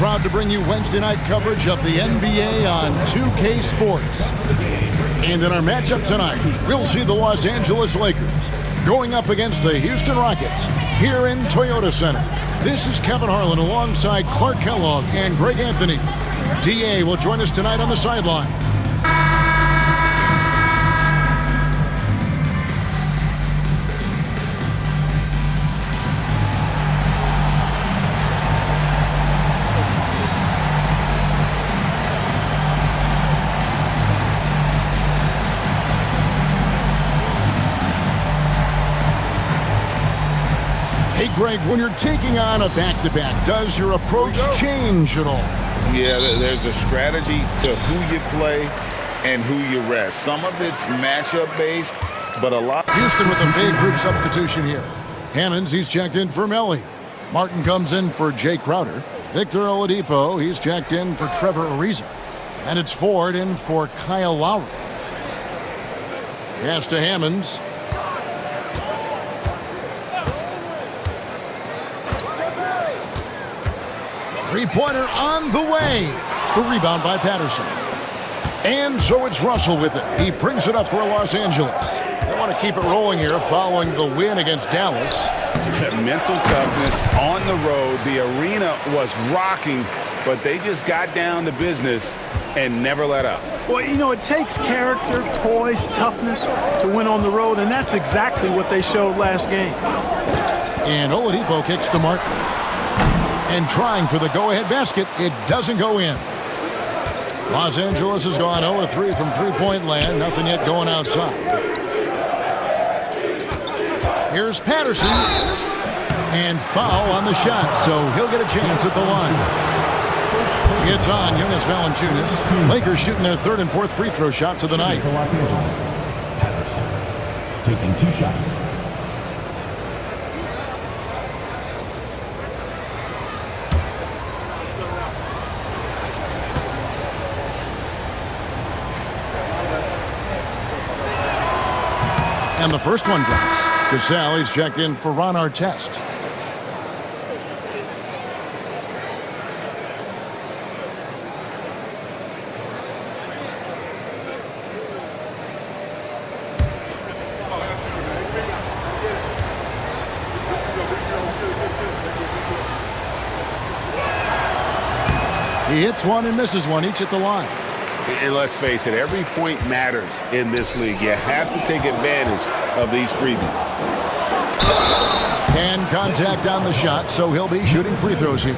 proud to bring you Wednesday night coverage of the NBA on 2K Sports. And in our matchup tonight, we'll see the Los Angeles Lakers going up against the Houston Rockets here in Toyota Center. This is Kevin Harlan alongside Clark Kellogg and Greg Anthony. DA will join us tonight on the sideline. Hey, Greg, when you're taking on a back-to-back, does your approach change at all? Yeah, there's a strategy to who you play and who you rest. Some of it's matchup-based, but a lot... Houston with a big group substitution here. Hammonds, he's checked in for Melli. Martin comes in for Jay Crowder. Victor Oladipo, he's checked in for Trevor Ariza. And it's Ford in for Kyle Lowry. Pass to Hammonds. Three-pointer on the way. The rebound by Patterson. And so it's Russell with it. He brings it up for Los Angeles. They want to keep it rolling here following the win against Dallas. Mental toughness on the road. The arena was rocking, but they just got down to business and never let up. Well, you know, it takes character, poise, toughness to win on the road, and that's exactly what they showed last game. And Oladipo kicks to Martin. And trying for the go-ahead basket, it doesn't go in. Los Angeles has gone 0-3 from three-point land. Nothing yet going outside. Here's Patterson. And foul on the shot, so he'll get a chance at the line. It's on Jonas Valanciunas. Lakers shooting their third and fourth free throw shots of the night. Los Angeles. Patterson taking 2 shots. And the first one drops. Cassell, he's checked in for Ron Artest. He hits one and misses one, each at the line. And let's face it, every point matters in this league. You have to take advantage of these freebies. And contact on the shot, so he'll be shooting free throws here.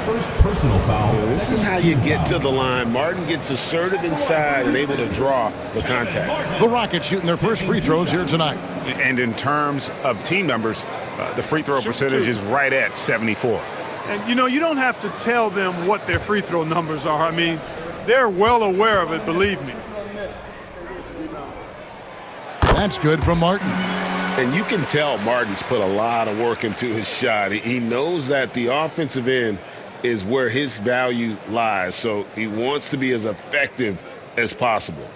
First personal foul. This is how you get to the line. Martin gets assertive inside and able to draw the contact. The Rockets shooting their first free throws here tonight. And in terms of team numbers, the free throw percentage is right at 74. And, you know, you don't have to tell them what their free throw numbers are. I mean, they're well aware of it, believe me. That's good from Martin. And you can tell Martin's put a lot of work into his shot. He knows that the offensive end is where his value lies, so he wants to be as effective as possible.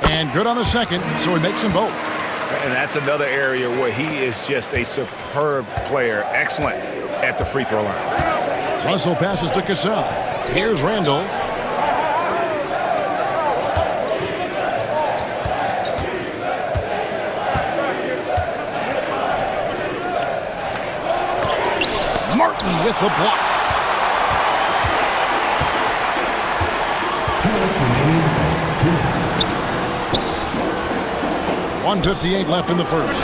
And good on the second, so he makes them both. And that's another area where he is just a superb player. Excellent at the free throw line. Russell passes to Cassell. Here's Randall. Martin with the block. 2 minutes remaining in the first. 2 minutes. 1:58 left in the first.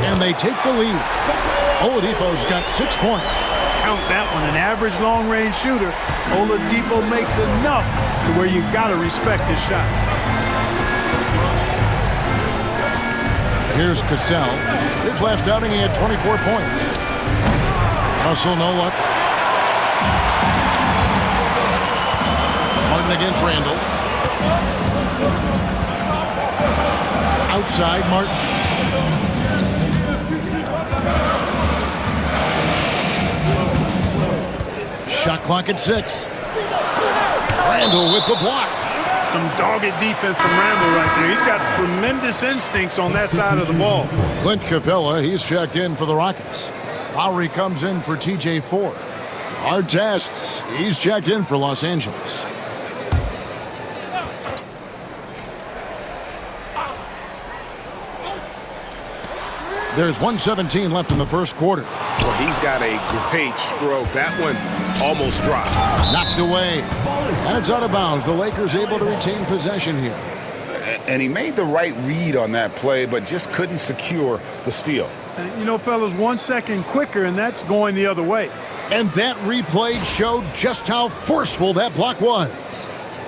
And they take the lead. Oladipo's got 6 points. Count that one, an average long-range shooter. Oladipo makes enough to where you've got to respect his shot. Here's Cassell. His last outing, he had 24 points. Russell, no luck. Martin against Randall. Outside, Martin. Shot clock at 6. Randall with the block. Some dogged defense from Randall right there. He's got tremendous instincts on that side of the ball. Clint Capella, he's checked in for the Rockets. Lowry comes in for TJ Ford. Artests, he's checked in for Los Angeles. There's 1:17 left in the first quarter. Well, he's got a great stroke. That one almost dropped. Knocked away. And it's out of bounds. The Lakers able to retain possession here. And he made the right read on that play, but just couldn't secure the steal. You know, fellas, 1 second quicker, and that's going the other way. And that replay showed just how forceful that block was.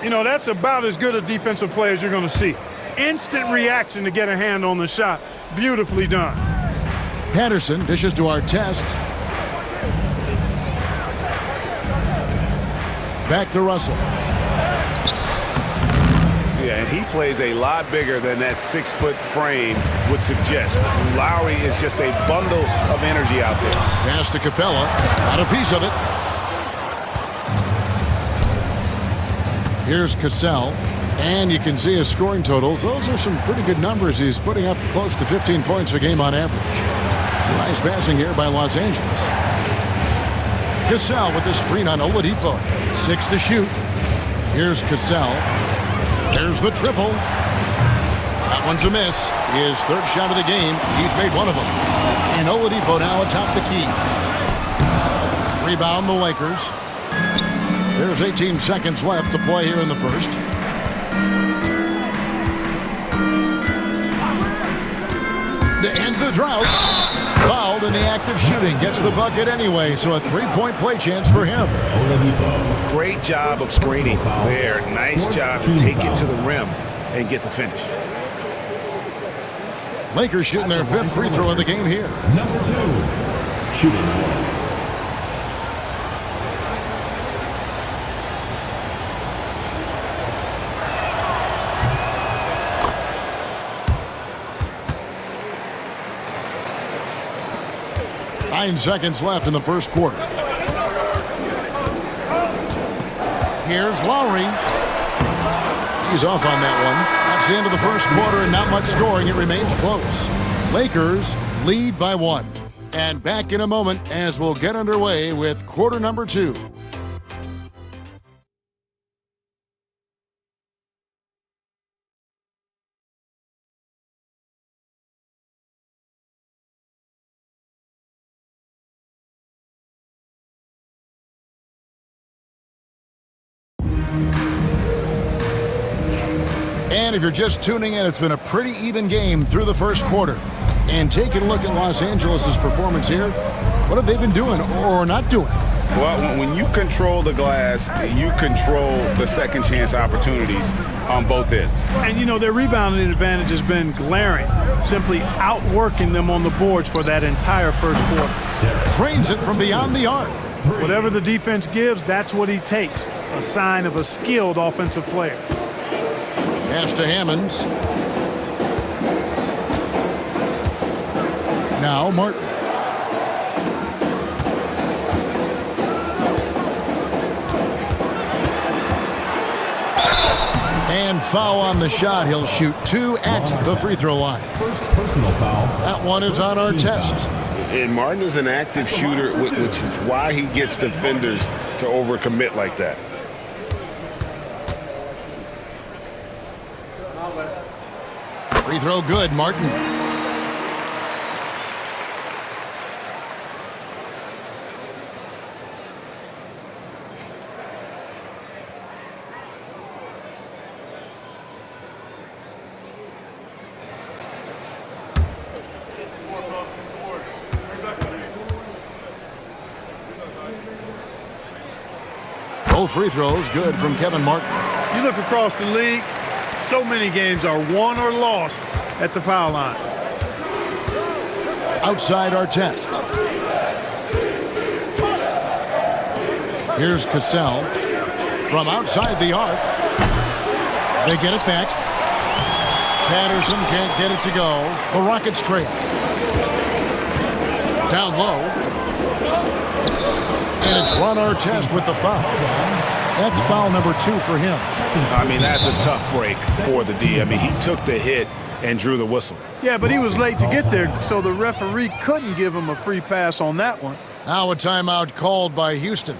You know, that's about as good a defensive play as you're going to see. Instant reaction to get a hand on the shot. Beautifully done. Patterson dishes to Artest. Back to Russell. Yeah, and he plays a lot bigger than that 6-foot frame would suggest. Lowry is just a bundle of energy out there. Pass to Capella. Got a piece of it. Here's Cassell. And you can see his scoring totals. Those are some pretty good numbers. He's putting up close to 15 points a game on average. Nice passing here by Los Angeles. Cassell with the screen on Oladipo. 6 to shoot. Here's Cassell. There's the triple. That one's a miss. His third shot of the game. He's made one of them. And Oladipo now atop the key. Rebound the Lakers. There's 18 seconds left to play here in the first. To end the drought. Fouled in the act of shooting. Gets the bucket anyway, so a three-point play chance for him. Great job of screening there. Nice job to take it to the rim and get the finish. Lakers shooting their 5th free throw of the game here. Number 2, shooting. Nine seconds left in the first quarter. Here's Lowry. He's off on that one. That's the end of the first quarter and not much scoring. It remains close. Lakers lead by 1. And back in a moment as we'll get underway with quarter number 2. And if you're just tuning in, it's been a pretty even game through the first quarter. And taking a look at Los Angeles' performance here, what have they been doing or not doing? Well, when you control the glass, you control the second chance opportunities on both ends. And, you know, their rebounding advantage has been glaring, simply outworking them on the boards for that entire first quarter. Trains it from beyond the arc. Whatever the defense gives, that's what he takes, a sign of a skilled offensive player. Pass to Hammonds. Now Martin. And foul on the shot. He'll shoot 2 at the free throw line. First personal foul. That one is on Artest. And Martin is an active shooter, which is why he gets defenders to overcommit like that. Free throw good, Martin. Both free throws good from Kevin Martin. You look across the league, so many games are won or lost at the foul line. Outside Artest. Here's Cassell from outside the arc. They get it back. Patterson can't get it to go. The Rockets trail. Down low. And it's Ron Artest with the foul. That's foul number 2 for him. I mean, that's a tough break for the D. I mean, he took the hit and drew the whistle. Yeah, but he was late to get there, so the referee couldn't give him a free pass on that one. Now a timeout called by Houston.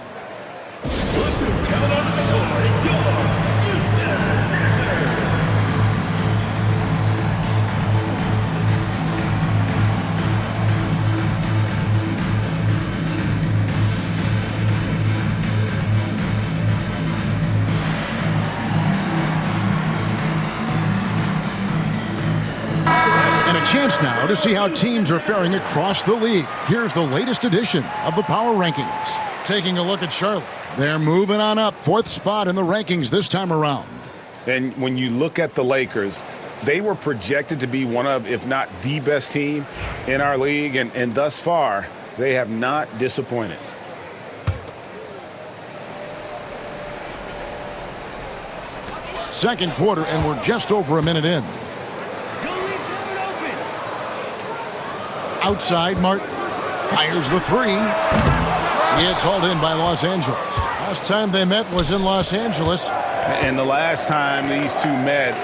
Chance now to see how teams are faring across the league. Here's the latest edition of the Power Rankings. Taking a look at Charlotte. They're moving on up. 4th spot in the rankings this time around. And when you look at the Lakers, they were projected to be one of, if not the best team in our league. And thus far, they have not disappointed. Second quarter, and we're just over a minute in. Outside, Martin fires the 3. It's hauled in by Los Angeles. Last time they met was in Los Angeles. And the last time these two met,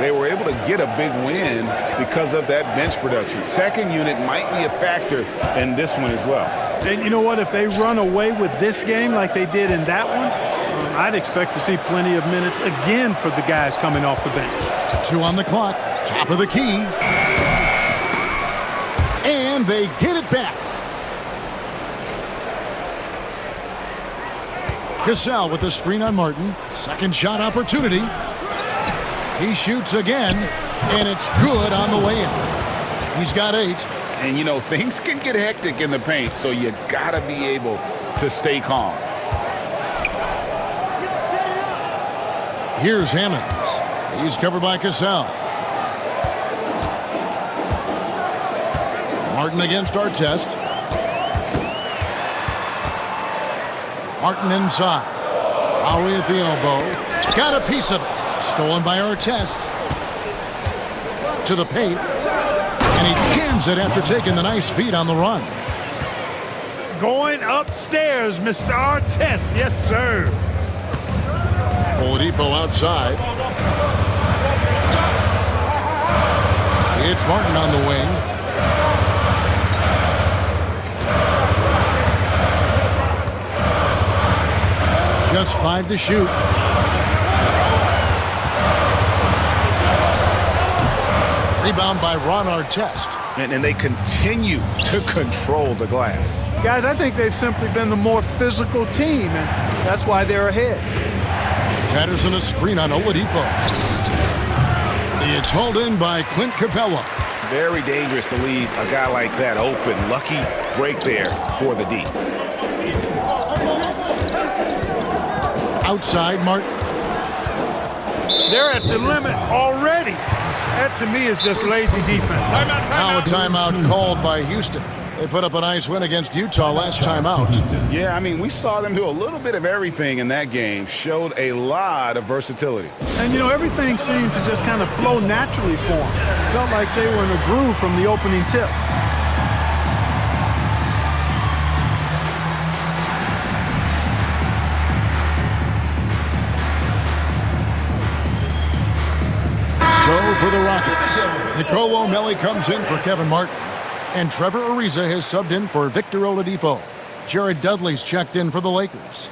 they were able to get a big win because of that bench production. Second unit might be a factor in this one as well. And you know what? If they run away with this game like they did in that one, I'd expect to see plenty of minutes again for the guys coming off the bench. 2 on the clock. Top of the key. And they get it back. Cassell with the screen on Martin. Second shot opportunity. He shoots again, and it's good on the way in. He's got 8. And, you know, things can get hectic in the paint, so you got to be able to stay calm. Here's Hammonds. He's covered by Cassell. Martin against Artest. Martin inside. Lowry at the elbow. Got a piece of it. Stolen by Artest. To the paint. And he jams it after taking the nice feed on the run. Going upstairs, Mr. Artest. Yes, sir. Oladipo outside. It's Martin on the wing. Just 5 to shoot. Rebound by Ron Artest. And they continue to control the glass. Guys, I think they've simply been the more physical team, and that's why they're ahead. Patterson a screen on Oladipo. It's hauled in by Clint Capella. Very dangerous to leave a guy like that open. Lucky break there for the D. Outside, Martin. They're at the limit already. That, to me, is just lazy defense. Now a timeout called by Houston. They put up a nice win against Utah last time out. Yeah, I mean, we saw them do a little bit of everything in that game. Showed a lot of versatility. And, you know, everything seemed to just kind of flow naturally for them. Felt like they were in a groove from the opening tip. So for the Rockets, Nicole O'Malley comes in for Kevin Martin. And Trevor Ariza has subbed in for Victor Oladipo. Jared Dudley's checked in for the Lakers.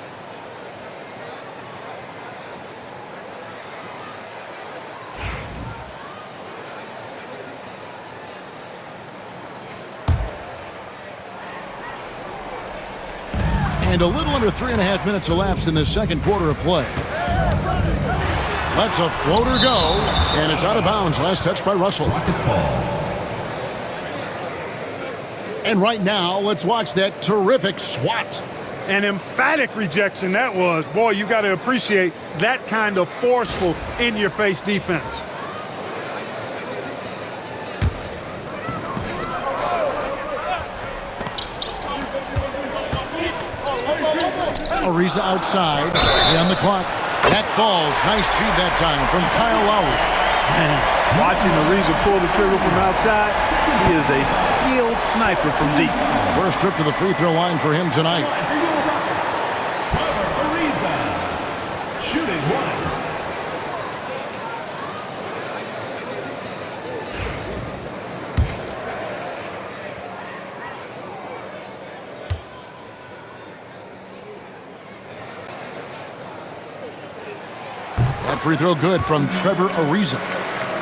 And a little under 3.5 minutes elapsed in the second quarter of play. Lets a floater go, and it's out of bounds. Last touch by Russell. And right now, let's watch that terrific swat. An emphatic rejection that was. Boy, you got to appreciate that kind of forceful, in-your-face defense. Ariza outside, on the clock. That falls. Nice feed that time from Kyle Lowry. Man, watching Ariza pull the trigger from outside, he is a skilled sniper from deep. First trip to the free throw line for him tonight. free throw good from Trevor Ariza.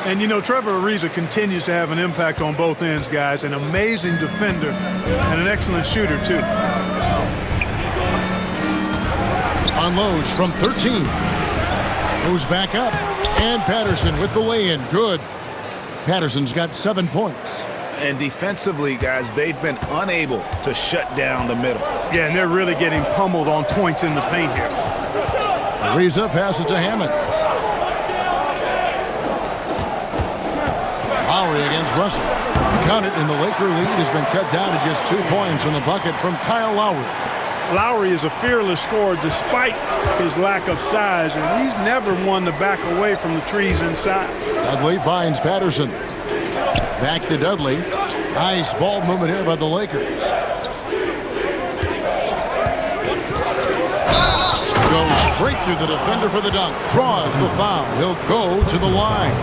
And, you know, Trevor Ariza continues to have an impact on both ends, guys. An amazing defender and an excellent shooter, too. Unloads from 13. Goes back up. And Patterson with the lay-in. Good. Patterson's got 7 points. And defensively, guys, they've been unable to shut down the middle. Yeah, and they're really getting pummeled on points in the paint here. Ariza passes to Hammonds. Lowry against Russell. Count it, and the Laker lead has been cut down to just 2 points in the bucket from Kyle Lowry. Lowry is a fearless scorer despite his lack of size, and he's never one to back away from the trees inside. Dudley finds Patterson. Back to Dudley. Nice ball movement here by the Lakers. Goes straight through the defender for the dunk. Draws the foul. He'll go to the line.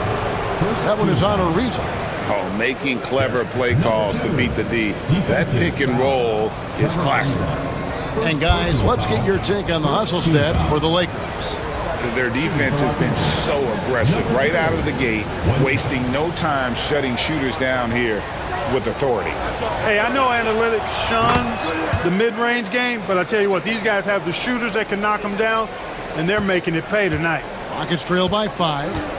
That one is on Ariza. Oh, making clever play calls to beat the D. That pick and roll is classic. And guys, let's get your take on the hustle stats for the Lakers. Their defense has been so aggressive right out of the gate, wasting no time shutting shooters down here with authority. Hey, I know analytics shuns the mid-range game, but I tell you what, these guys have the shooters that can knock them down, and they're making it pay tonight. Rockets trail by 5.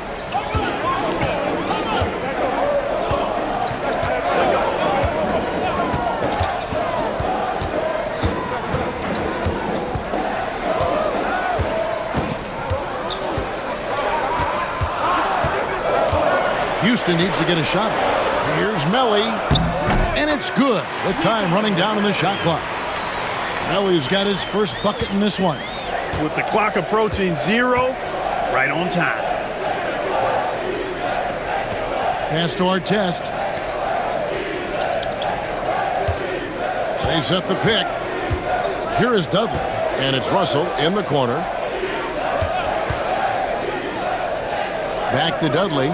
Houston needs to get a shot. Here's Melly, and it's good with time running down on the shot clock. Melly's got his first bucket in this one. With the clock approaching 0, right on time. Pass to Artest. They set the pick. Here is Dudley, and it's Russell in the corner. Back to Dudley.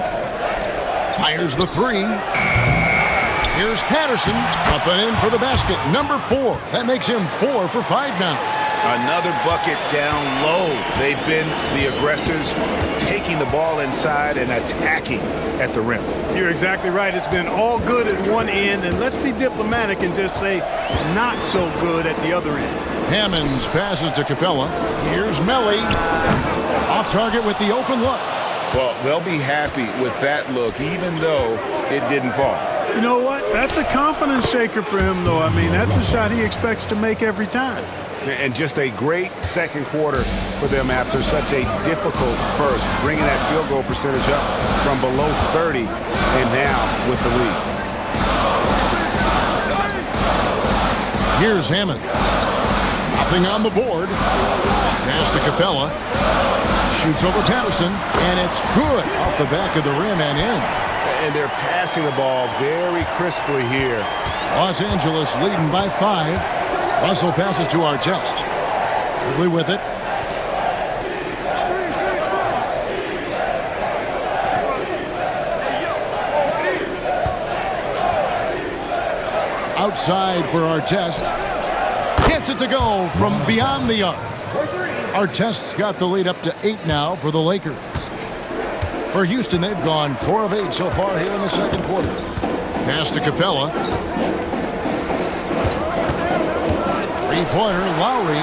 Fires the 3. Here's Patterson up and in for the basket. Number 4. That makes him 4 for 5 now. Another bucket down low. They've been the aggressors, taking the ball inside and attacking at the rim. You're exactly right. It's been all good at one end, and let's be diplomatic and just say not so good at the other end. Hammonds passes to Capella. Here's Melly. Off target with the open look. Well, they'll be happy with that look, even though it didn't fall. You know what? That's a confidence shaker for him, though. I mean, that's a shot he expects to make every time. And just a great second quarter for them after such a difficult first, bringing that field goal percentage up from below 30 and now with the lead. Here's Hammonds. Nothing on the board. Pass to Capella. Shoots over Patterson, and it's good off the back of the rim and in. And they're passing the ball very crisply here. Los Angeles leading by 5. Russell passes to Artest. Dudley with it. Outside for Artest. Gets it to go from beyond the arc. Artest's got the lead up to 8 now for the Lakers. For Houston, they've gone 4 of 8 so far here in the second quarter. Pass to Capella. Three-pointer, Lowry.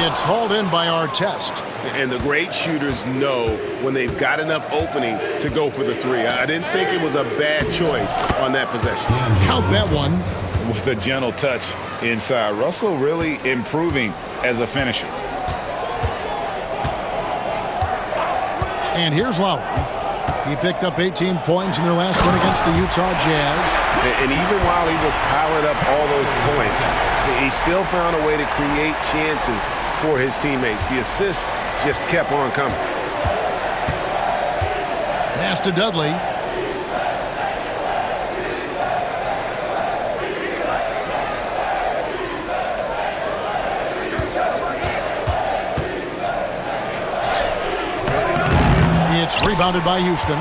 It's hauled in by Artest. And the great shooters know when they've got enough opening to go for the 3. I didn't think it was a bad choice on that possession. Count that one. With a gentle touch inside. Russell really improving as a finisher. And here's Lowry. He picked up 18 points in their last one against the Utah Jazz. And even while he was piling up all those points, he still found a way to create chances for his teammates. The assists just kept on coming. Pass to Dudley. It's rebounded by Houston.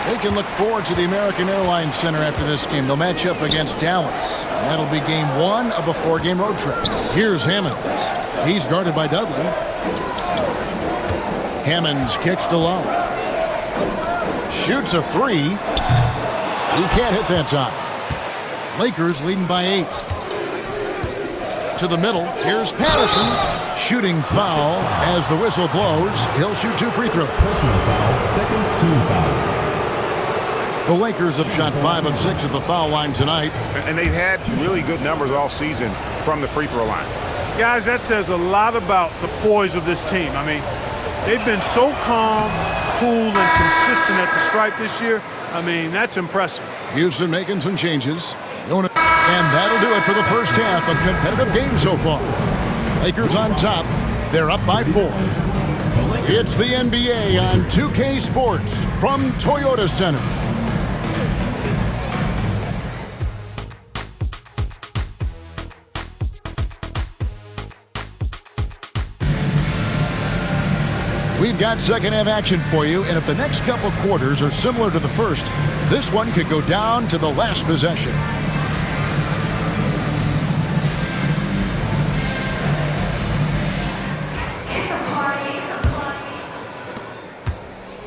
They can look forward to the American Airlines Center after this game. They'll match up against Dallas. And that'll be game 1 of a 4-game road trip. Here's Hammonds. He's guarded by Dudley. Hammonds kicks to Lowe. Shoots a three. He can't hit that time. Lakers leading by 8. To the middle. Here's Patterson. Shooting foul as the whistle blows. He'll shoot 2 free throws. Personal foul, second team foul. The Lakers have shot 5 of 6 at the foul line tonight. And they've had really good numbers all season from the free throw line. Guys, that says a lot about the poise of this team. I mean, they've been so calm, cool, and consistent at the stripe this year. I mean, that's impressive. Houston making some changes. And that'll do it for the first half. A competitive game so far. Lakers on top. They're up by 4. It's the NBA on 2K Sports from Toyota Center. We've got second half action for you, and if the next couple quarters are similar to the first, this one could go down to the last possession.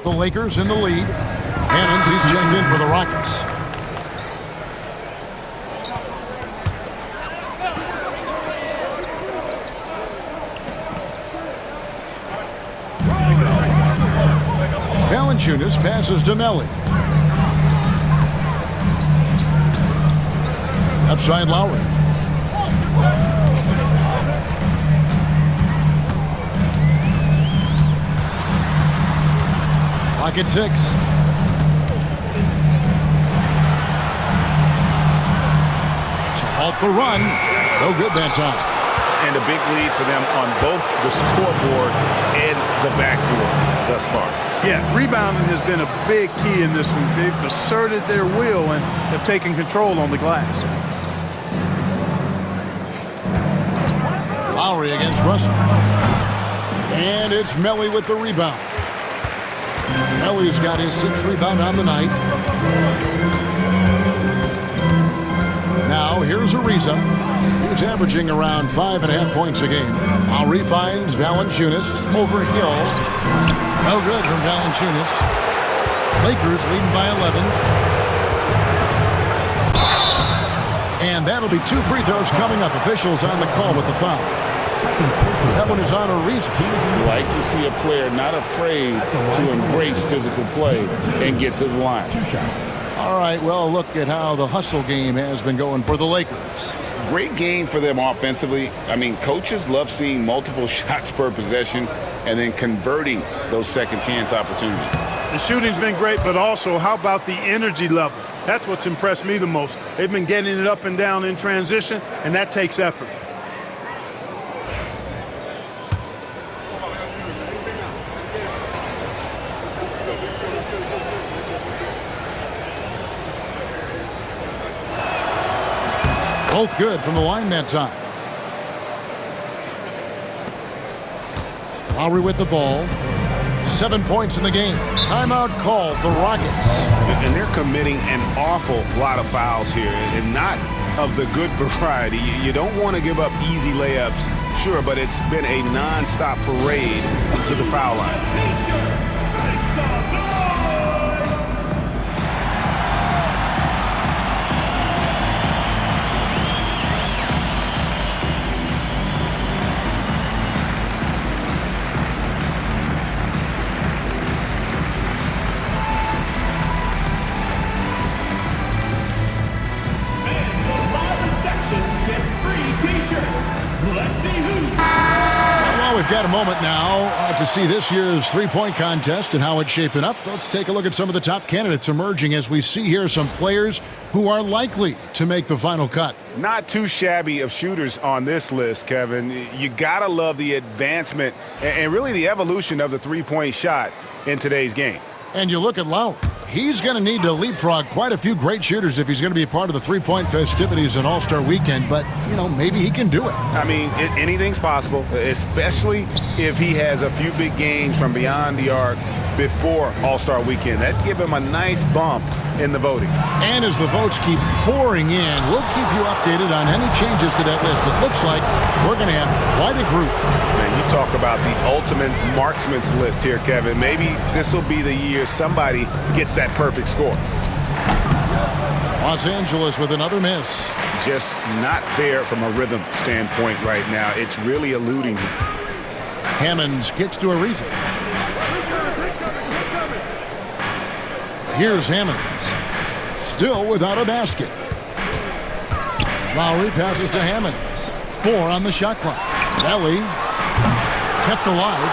The Lakers in the lead. Hammonds, he's checked in for the Rockets. Valanciunas passes to Melli. Left side Lowry. Clock at 6. To halt the run. No good that time. And a big lead for them on both the scoreboard and the backboard thus far. Yeah, rebounding has been a big key in this one. They've asserted their will and have taken control on the glass. Lowry against Russell. And it's Melli with the rebound. Melli's got his 6th rebound on the night. Now here's Ariza. He's averaging around 5.5 points a game. Lowry finds Valanciunas over Hill. No good from Valanciunas. Lakers leading by 11. And that'll be 2 free throws coming up. Officials on the call with the foul. That one is on Ariza. You like to see a player not afraid to embrace physical play and get to the line. 2 shots. All right, well, look at how the hustle game has been going for the Lakers. Great game for them offensively. I mean, coaches love seeing multiple shots per possession and then converting those second chance opportunities. The shooting's been great, but also how about the energy level? That's what's impressed me the most. They've been getting it up and down in transition, and that takes effort. Both good from the line that time. Lowry with the ball. 7 points in the game. Timeout called the Rockets. And they're committing an awful lot of fouls here, and not of the good variety. You don't want to give up easy layups, sure, but it's been a non-stop parade to the foul line. We've got a moment now to see this year's three-point contest and how it's shaping up. Let's take a look at some of the top candidates emerging as we see here some players who are likely to make the final cut. Not too shabby of shooters on this list, Kevin. You gotta love the advancement and really the evolution of the three-point shot in today's game. And you look at Lowry. He's going to need to leapfrog quite a few great shooters if he's going to be a part of the three-point festivities at All-Star Weekend. But, you know, maybe he can do it. I mean, anything's possible, especially if he has a few big games from beyond the arc, before All-Star Weekend. That'd give him a nice bump in the voting. And as the votes keep pouring in, we'll keep you updated on any changes to that list. It looks like we're going to have quite a group. Man, you talk about the ultimate marksman's list here, Kevin. Maybe this will be the year somebody gets that perfect score. Los Angeles with another miss. Just not there from a rhythm standpoint right now. It's really eluding him. Hammonds gets to Ariza. Here's Hammonds. Still without a basket. Lowry passes to Hammonds. 4 on the shot clock. Belly kept alive.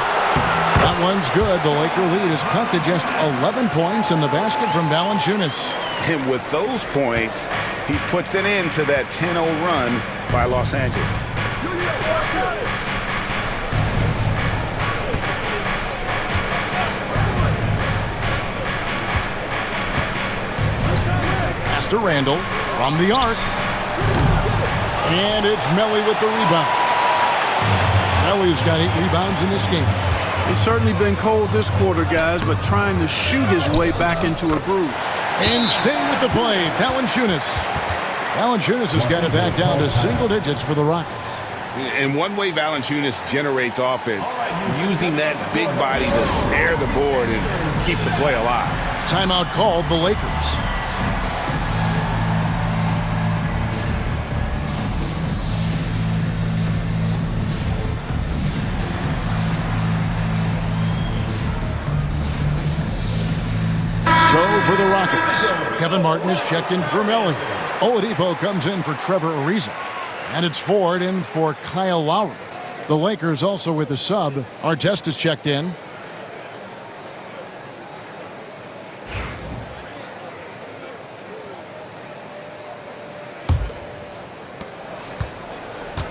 That one's good. The Laker lead is cut to just 11 points in the basket from Valanciunas. And with those points, he puts an end to that 10-0 run by Los Angeles. Pass to Randall from the arc. And it's Melli with the rebound. Melli's got 8 rebounds in this game. He's certainly been cold this quarter, guys, but trying to shoot his way back into a groove. And staying with the play, Valanciunas. Valanciunas has got it back down to single digits for the Rockets. And one way Valanciunas generates offense, using that big body to snare the board and keep the play alive. Timeout called the Lakers. So for the Rockets, Kevin Martin is checked in for Melli. Oladipo comes in for Trevor Ariza. And it's Ford in for Kyle Lowry. The Lakers also with a sub. Artest is checked in.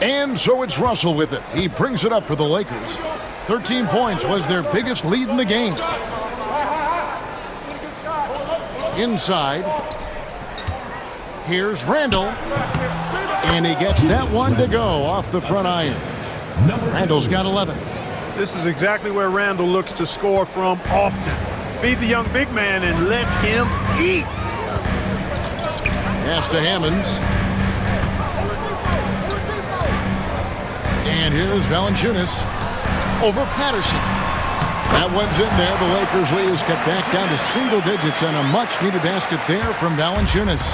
And so it's Russell with it. He brings it up for the Lakers. 13 points was their biggest lead in the game. Inside. Here's Randall. And he gets that one to go off the front iron. Randall's got 11. This is exactly where Randall looks to score from often. Feed the young big man and let him eat. Pass to Hammonds. And here's Valanciunas over Patterson. That one's in there. The Lakers lead is cut back down to single digits and a much-needed basket there from Valanciunas.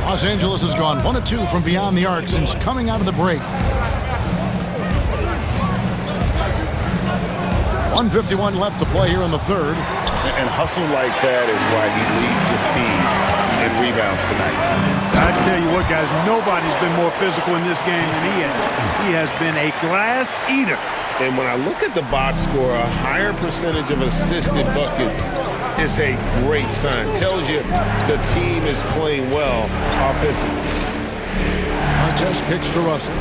Los Angeles has gone 1 of 2 from beyond the arc since coming out of the break. 1:51 left to play here in the third. And hustle like that is why he leads his team in rebounds tonight. I tell you what, guys, nobody's been more physical in this game than he has. He has been a glass eater. And when I look at the box score, a higher percentage of assisted buckets is a great sign. Tells you the team is playing well offensively. Artest kicks to Russell.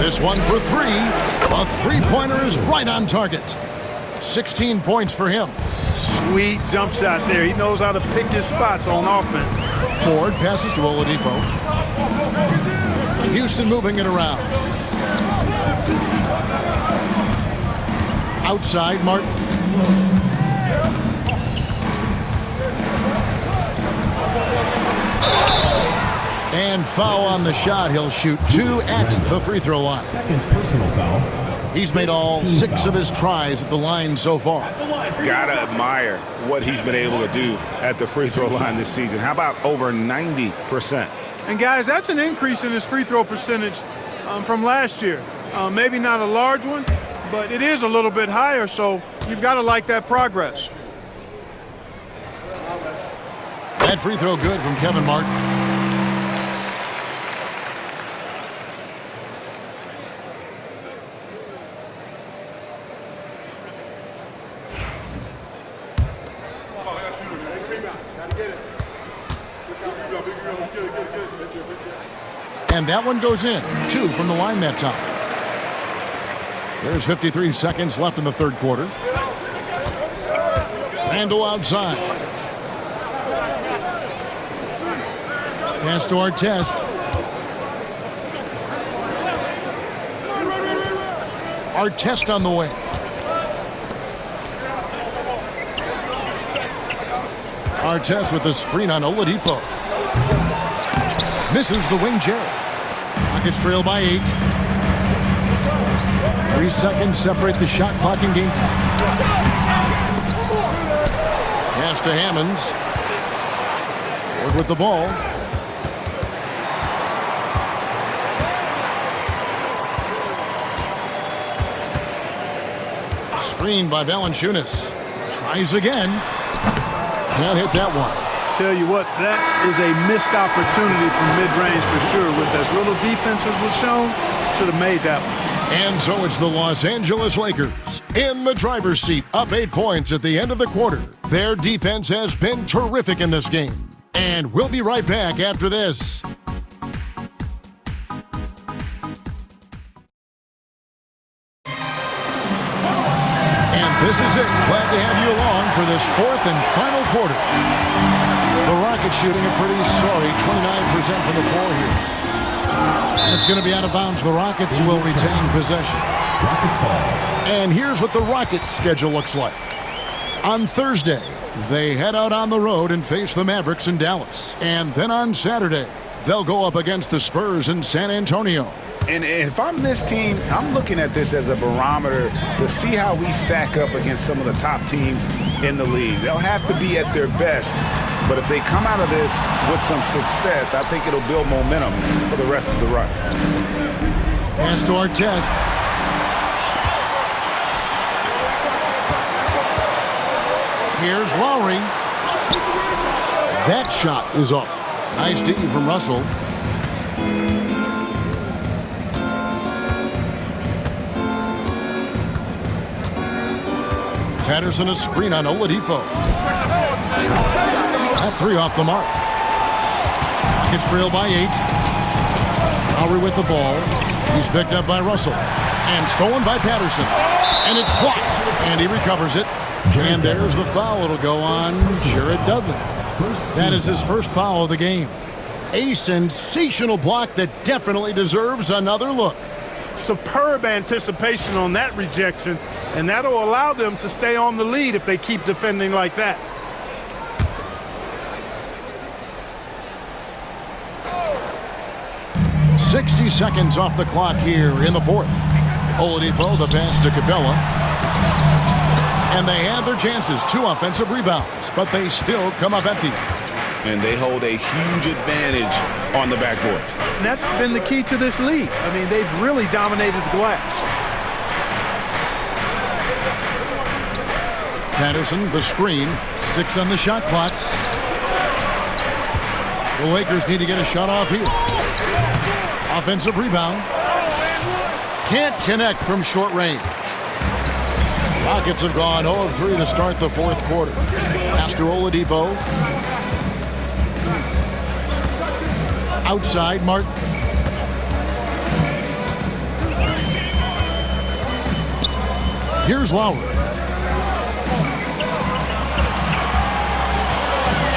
This one for 3. A three-pointer is right on target. 16 points for him. Sweet jump shot there. He knows how to pick his spots on offense. Ford passes to Oladipo. Houston moving it around. Outside, Martin. And foul on the shot. He'll shoot 2 at the free throw line. Second personal foul. He's made all 6 of his tries at the line so far. Gotta admire what he's been able to do at the free throw line this season. How about over 90%? And guys, that's an increase in his free throw percentage from last year. Maybe not a large one, but it is a little bit higher, so you've got to like that progress. That free throw good from Kevin Martin. And that one goes in. 2 from the line that time. There's 53 seconds left in the third quarter. Randall outside. Pass to Artest. Artest on the wing. Artest with the screen on Oladipo. Misses the wing Jerry. Rockets trail by 8. 3 seconds separate the shot clock and game clock. Pass to Hammonds. Ford with the ball. Screen by Valanciunas. Tries again. Can't hit that one. Tell you what, that is a missed opportunity from mid-range for sure. With as little defense as was shown, should have made that one. And so it's the Los Angeles Lakers in the driver's seat, up 8 points at the end of the quarter. Their defense has been terrific in this game. And we'll be right back after this. And this is it. Glad to have you along for this 4th and final quarter. The Rockets shooting a pretty sorry 29% from the floor here. It's going to be out of bounds. The Rockets will retain possession. Rockets ball. And here's what the Rockets' schedule looks like. On Thursday, they head out on the road and face the Mavericks in Dallas. And then on Saturday, they'll go up against the Spurs in San Antonio. And if I'm this team, I'm looking at this as a barometer to see how we stack up against some of the top teams in the league. They'll have to be at their best. But if they come out of this with some success, I think it'll build momentum for the rest of the run. Pass to Artest. Here's Lowry. That shot is off. Nice D from Russell. Patterson a screen on Oladipo. That 3 off the mark. Rockets trail by 8. Lowry with the ball. He's picked up by Russell. And stolen by Patterson. And it's blocked. And he recovers it. And there's the foul. It'll go on Jared Dudley. That is his first foul of the game. A sensational block that definitely deserves another look. Superb anticipation on that rejection, and that'll allow them to stay on the lead if they keep defending like that. .60 seconds off the clock here in the 4th. Oladipo, the pass to Capella. And they had their chances. 2 offensive rebounds, but they still come up empty. And they hold a huge advantage on the backboard. And that's been the key to this league. I mean, they've really dominated the glass. Patterson, the screen. 6 on the shot clock. The Lakers need to get a shot off here. Offensive rebound. Can't connect from short range. Rockets have gone 0 of 3 to start the 4th quarter. Pass to Oladipo. Outside, Martin. Here's Lowry.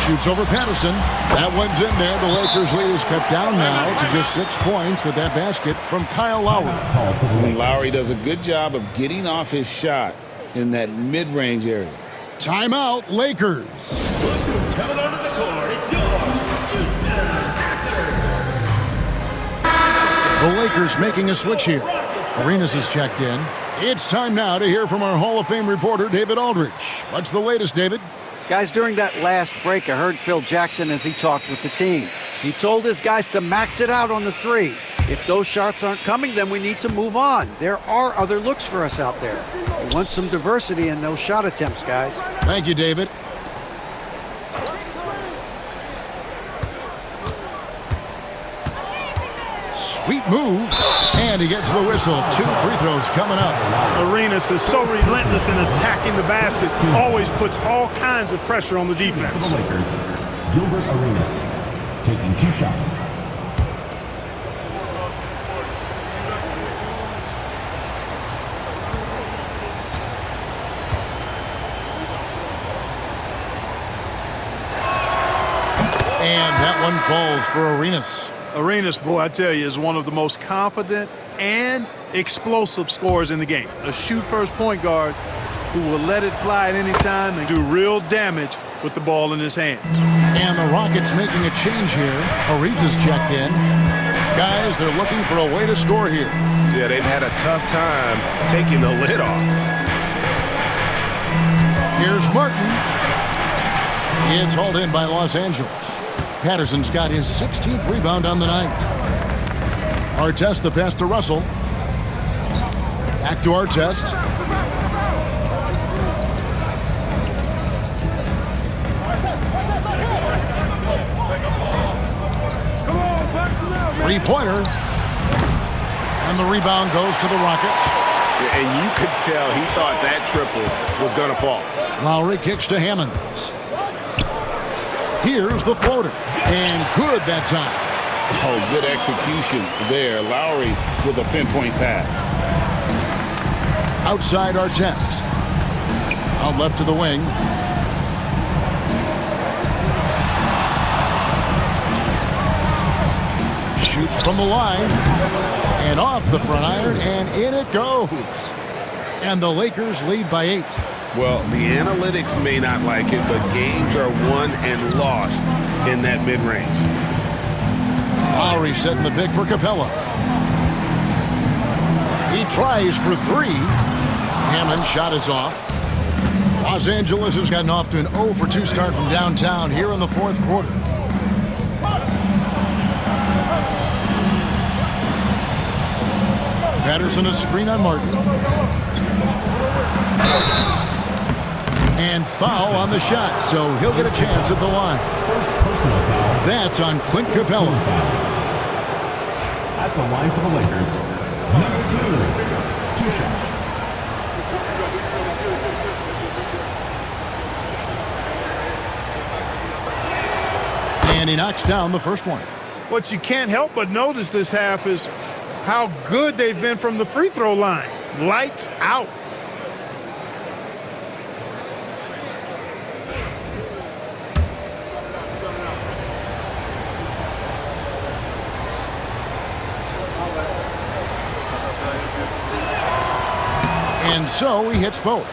Shoots over Patterson. That one's in there. The Lakers' lead is cut down now to just 6 points with that basket from Kyle Lowry. And Lowry does a good job of getting off his shot in that mid-range area. Timeout, Lakers. Coming onto the court. It's your The Lakers making a switch here. Arenas is checked in. It's time now to hear from our Hall of Fame reporter, David Aldridge. What's the latest, David? Guys, during that last break, I heard Phil Jackson as he talked with the team. He told his guys to max it out on the 3. If those shots aren't coming, then we need to move on. There are other looks for us out there. We want some diversity in those shot attempts, guys. Thank you, David. Sweet move. And he gets the whistle. 2 free throws coming up. Arenas is so relentless in attacking the basket. Always puts all kinds of pressure on the defense. For the Lakers, Gilbert Arenas taking 2 shots. And that one falls for Arenas. Arenas, boy, I tell you, is one of the most confident and explosive scores in the game. A shoot-first point guard who will let it fly at any time and do real damage with the ball in his hand. And the Rockets making a change here. Ariza's checked in. Guys, they're looking for a way to score here. Yeah, they've had a tough time taking the lid off. Here's Martin. It's hauled in by Los Angeles. Patterson's got his 16th rebound on the night. Artest the pass to Russell. Back to Artest. Three-pointer. And the rebound goes to the Rockets. And you could tell he thought that triple was going to fall. Lowry kicks to Hammonds. Here's the floater. And good that time. Oh, good execution there. Lowry with a pinpoint pass. Outside Artest. Out left to the wing. Shoots from the line. And off the front iron. And in it goes. And the Lakers lead by 8. Well, the analytics may not like it, but games are won and lost in that mid-range. Lowry setting the pick for Capella. He tries for 3. Hammond's shot is off. Los Angeles has gotten off to an 0 for 2 start from downtown here in the fourth quarter. Patterson a screen on Martin. And foul on the shot, so he'll get a chance at the line. That's on Clint Capella. At the line for the Lakers, number 2 shots. And he knocks down the first one. What you can't help but notice this half is how good they've been from the free throw line. Lights out. And so he hits both.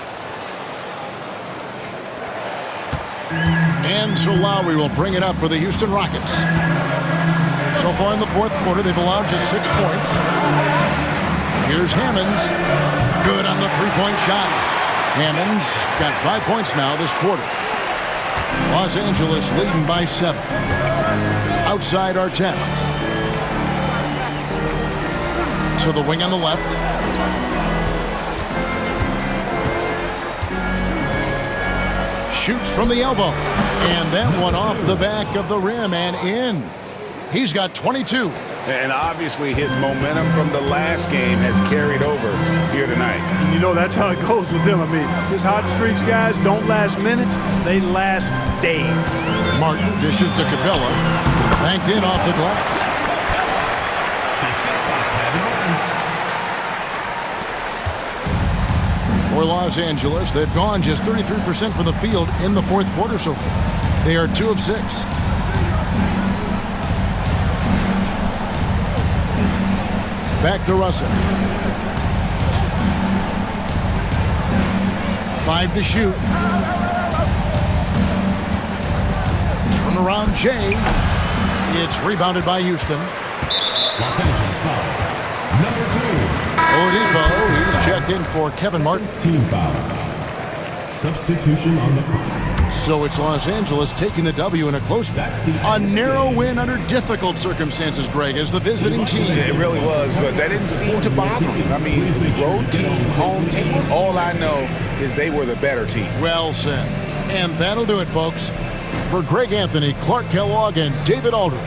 And so Lowry will bring it up for the Houston Rockets. So far in the fourth quarter, they've allowed just 6 points. Here's Hammonds. Good on the three-point shot. Hammonds got 5 points now this quarter. Los Angeles leading by 7. Outside Artest. So the wing on the left. Shoots from the elbow. And that one off the back of the rim and in. He's got 22. And obviously his momentum from the last game has carried over here tonight. You know, that's how it goes with him. I mean, his hot streaks, guys, don't last minutes. They last days. Martin dishes to Capella. Banked in off the glass. For Los Angeles, they've gone just 33% from the field in the fourth quarter so far. They are 2 of 6. Back to Russell. 5 to shoot. Turnaround Jay. It's rebounded by Houston. Los Angeles foul. Number 2. Oladipo, he's checked in for Kevin Martin. Team foul. Substitution on the court. So it's Los Angeles taking the W in a close one. A narrow win under difficult circumstances, Greg, as the visiting team. It really was, but that didn't seem to bother him. I mean, road team, home team, all I know is they were the better team. Well said. And that'll do it, folks. For Greg Anthony, Clark Kellogg, and David Aldridge,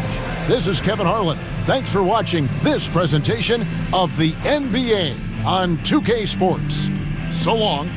this is Kevin Harlan. Thanks for watching this presentation of the NBA on 2K Sports. So long.